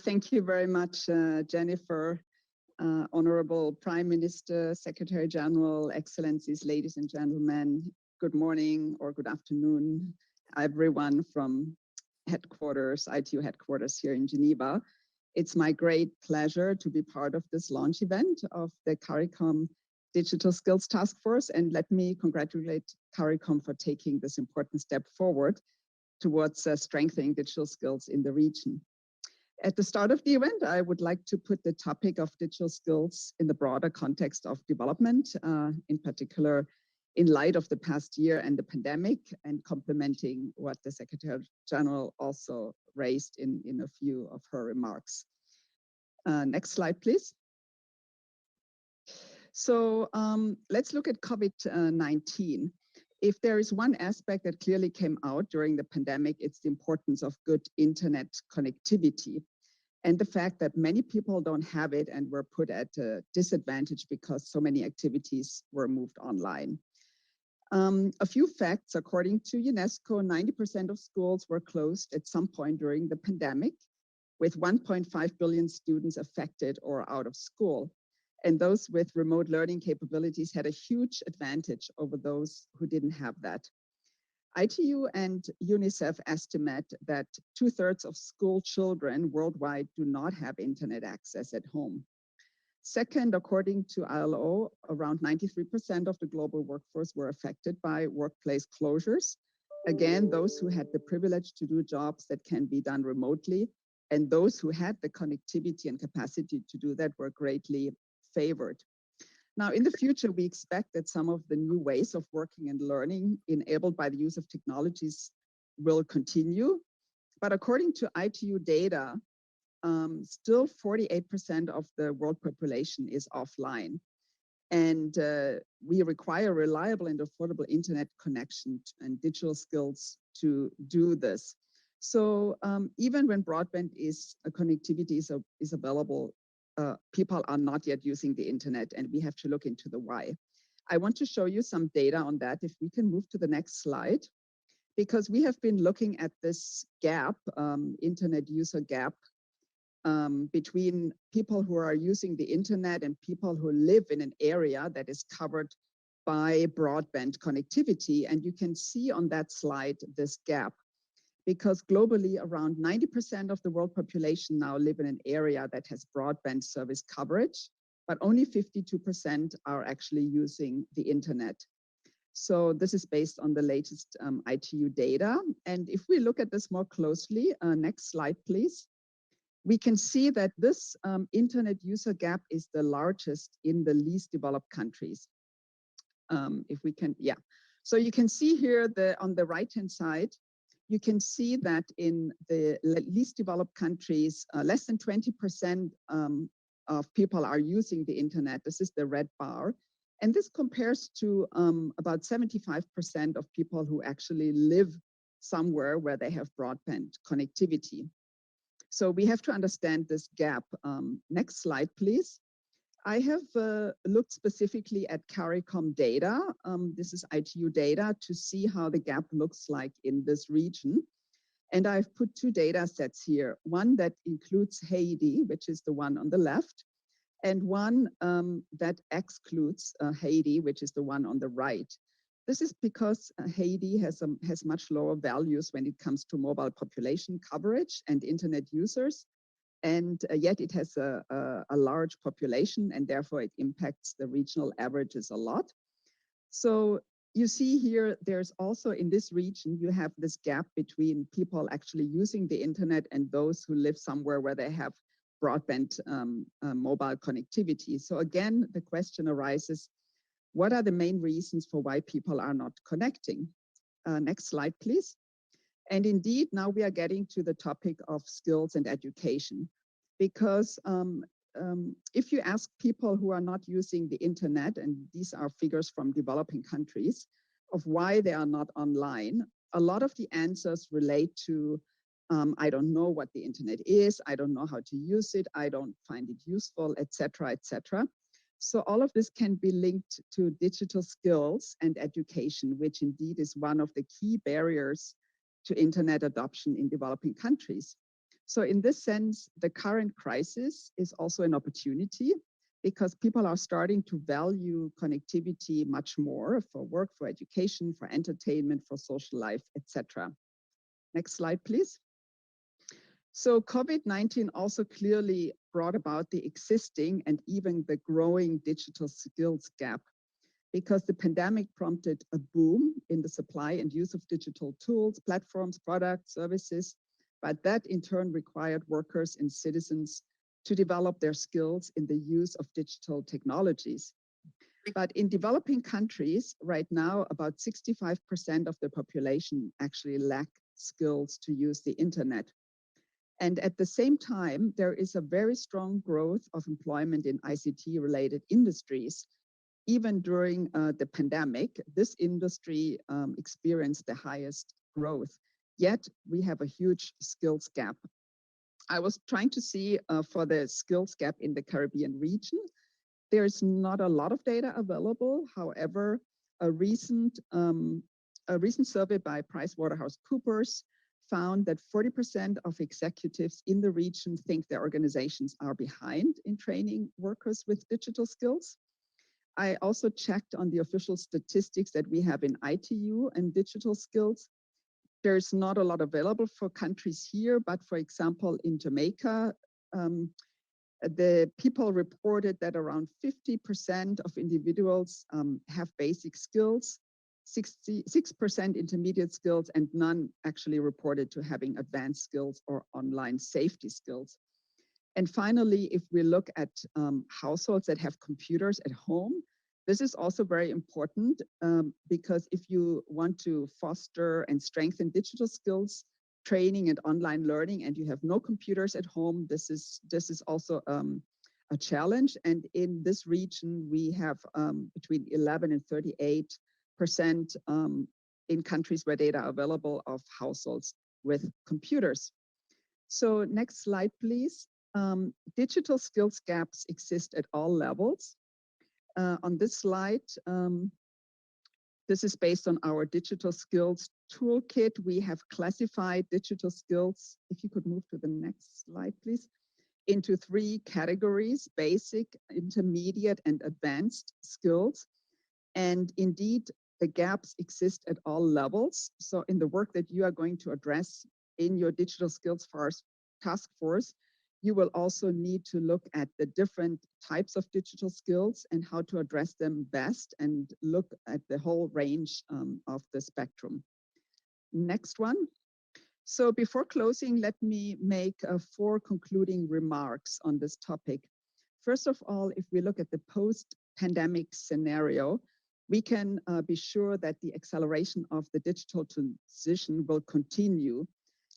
Thank you very much, Jennifer. Honorable Prime Minister, Secretary General, Excellencies, ladies and gentlemen, good morning or good afternoon, everyone from headquarters, ITU headquarters here in Geneva. It's my great pleasure to be part of this launch event of the CARICOM Digital Skills Task Force, and let me congratulate CARICOM for taking this important step forward towards strengthening digital skills in the region. At the start of the event, I would like to put the topic of digital skills in the broader context of development, in particular, in light of the past year and the pandemic, and complementing what the Secretary General also raised in a few of her remarks. Next slide, please. So let's look at COVID-19. If there is one aspect that clearly came out during the pandemic, it's the importance of good internet connectivity and the fact that many people don't have it and were put at a disadvantage because so many activities were moved online. A few facts: according to UNESCO, 90% of schools were closed at some point during the pandemic, with 1.5 billion students affected or out of school. And those with remote learning capabilities had a huge advantage over those who didn't have that. ITU and UNICEF estimate that 2/3 of school children worldwide do not have internet access at home. Second, according to ILO, around 93% of the global workforce were affected by workplace closures. Again, those who had the privilege to do jobs that can be done remotely, and those who had the connectivity and capacity to do that were greatly favored. Now, in the future, we expect that some of the new ways of working and learning enabled by the use of technologies will continue. But according to ITU data, still 48% of the world population is offline. And we require reliable and affordable internet connection and digital skills to do this. So even when broadband connectivity is available, people are not yet using the internet, and we have to look into the why. I want to show you some data on that. If we can move to the next slide, because we have been looking at this gap, internet user gap, between people who are using the internet and people who live in an area that is covered by broadband connectivity. And you can see on that slide this gap, because globally around 90% of the world population now live in an area that has broadband service coverage, but only 52% are actually using the internet. So this is based on the latest ITU data. And if we look at this more closely, next slide, please. We can see that this internet user gap is the largest in the least developed countries. If we can, yeah. So you can see here on the right-hand side, you can see that in the least developed countries, less than 20% of people are using the internet. This is the red bar. And this compares to about 75% of people who actually live somewhere where they have broadband connectivity. So we have to understand this gap. Next slide, please. I have looked specifically at CARICOM data. This is ITU data to see how the gap looks like in this region. And I've put two data sets here, one that includes Haiti, which is the one on the left, and one that excludes Haiti, which is the one on the right. This is because Haiti has much lower values when it comes to mobile population coverage and internet users. And yet it has a large population, and therefore it impacts the regional averages a lot. So you see here, there's also in this region, you have this gap between people actually using the internet and those who live somewhere where they have broadband mobile connectivity. So again, the question arises, what are the main reasons for why people are not connecting? Next slide, please. And indeed, now we are getting to the topic of skills and education, because if you ask people who are not using the internet, and these are figures from developing countries, of why they are not online, a lot of the answers relate to, I don't know what the internet is, I don't know how to use it, I don't find it useful, etc., etc. So all of this can be linked to digital skills and education, which indeed is one of the key barriers to internet adoption in developing countries. So in this sense, the current crisis is also an opportunity because people are starting to value connectivity much more for work, for education, for entertainment, for social life, etc. Next slide, please. So COVID-19 also clearly brought about the existing and even the growing digital skills gap because the pandemic prompted a boom in the supply and use of digital tools, platforms, products, services, but that in turn required workers and citizens to develop their skills in the use of digital technologies. But in developing countries, right now, about 65% of the population actually lack skills to use the internet. And at the same time, there is a very strong growth of employment in ICT-related industries. Even during the pandemic, this industry experienced the highest growth. Yet we have a huge skills gap. I was trying to see for the skills gap in the Caribbean region. There's not a lot of data available. However, a recent survey by PricewaterhouseCoopers found that 40% of executives in the region think their organizations are behind in training workers with digital skills. I also checked on the official statistics that we have in ITU and digital skills. There's not a lot available for countries here, but for example, in Jamaica, the people reported that around 50% of individuals have basic skills, 66% intermediate skills, and none actually reported to having advanced skills or online safety skills. And finally, if we look at households that have computers at home, this is also very important because if you want to foster and strengthen digital skills, training and online learning, and you have no computers at home, this is also a challenge. And in this region, we have between 11 and 38% in countries where data are available of households with computers. So next slide, please. Digital skills gaps exist at all levels. On this slide, this is based on our digital skills toolkit. We have classified digital skills, if you could move to the next slide, please, into 3 categories: basic, intermediate, and advanced skills. And indeed, the gaps exist at all levels. So in the work that you are going to address in your digital skills task force, you will also need to look at the different types of digital skills and how to address them best and look at the whole range of the spectrum. Next one. So before closing, let me make 4 concluding remarks on this topic. First of all, if we look at the post-pandemic scenario, we can be sure that the acceleration of the digital transition will continue,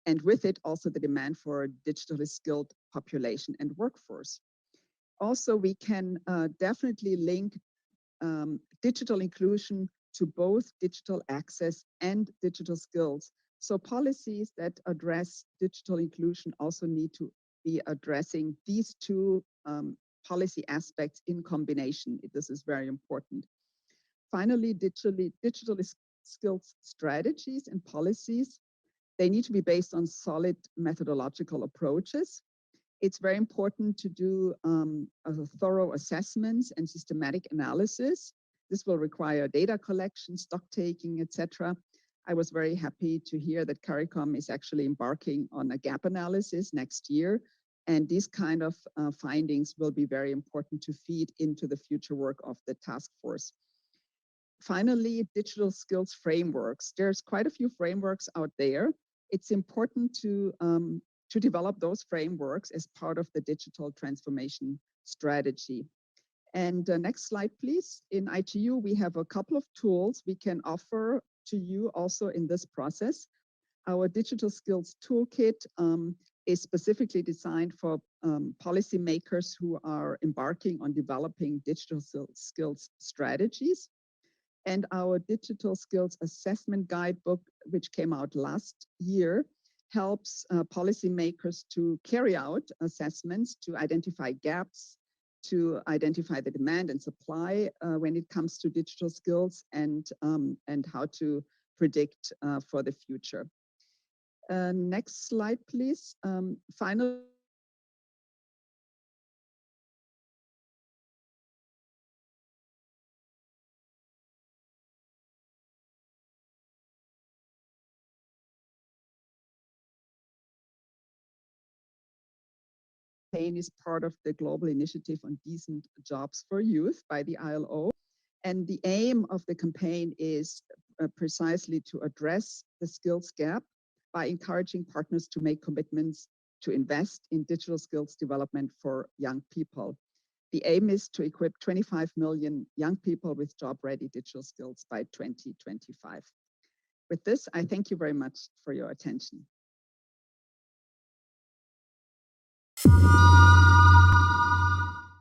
and with it also the demand for a digitally skilled population and workforce. Also, we can definitely link digital inclusion to both digital access and digital skills. So policies that address digital inclusion also need to be addressing these 2 policy aspects in combination. This is very important. Finally, digital skills strategies and policies, they need to be based on solid methodological approaches. It's very important to do thorough assessments and systematic analysis. This will require data collection, stock taking, etc. I was very happy to hear that CARICOM is actually embarking on a gap analysis next year. And these kind of findings will be very important to feed into the future work of the task force. Finally, digital skills frameworks. There's quite a few frameworks out there. It's important to develop those frameworks as part of the digital transformation strategy. And next slide, please. In ITU, we have a couple of tools we can offer to you also in this process. Our digital skills toolkit is specifically designed for policymakers who are embarking on developing digital skills strategies. And our digital skills assessment guidebook, which came out last year, helps policymakers to carry out assessments to identify gaps, to identify the demand and supply when it comes to digital skills, and how to predict for the future. Next slide, please. Final campaign is part of the global initiative on decent jobs for youth by the ILO. And the aim of the campaign is precisely to address the skills gap by encouraging partners to make commitments to invest in digital skills development for young people. The aim is to equip 25 million young people with job-ready digital skills by 2025. With this, I thank you very much for your attention.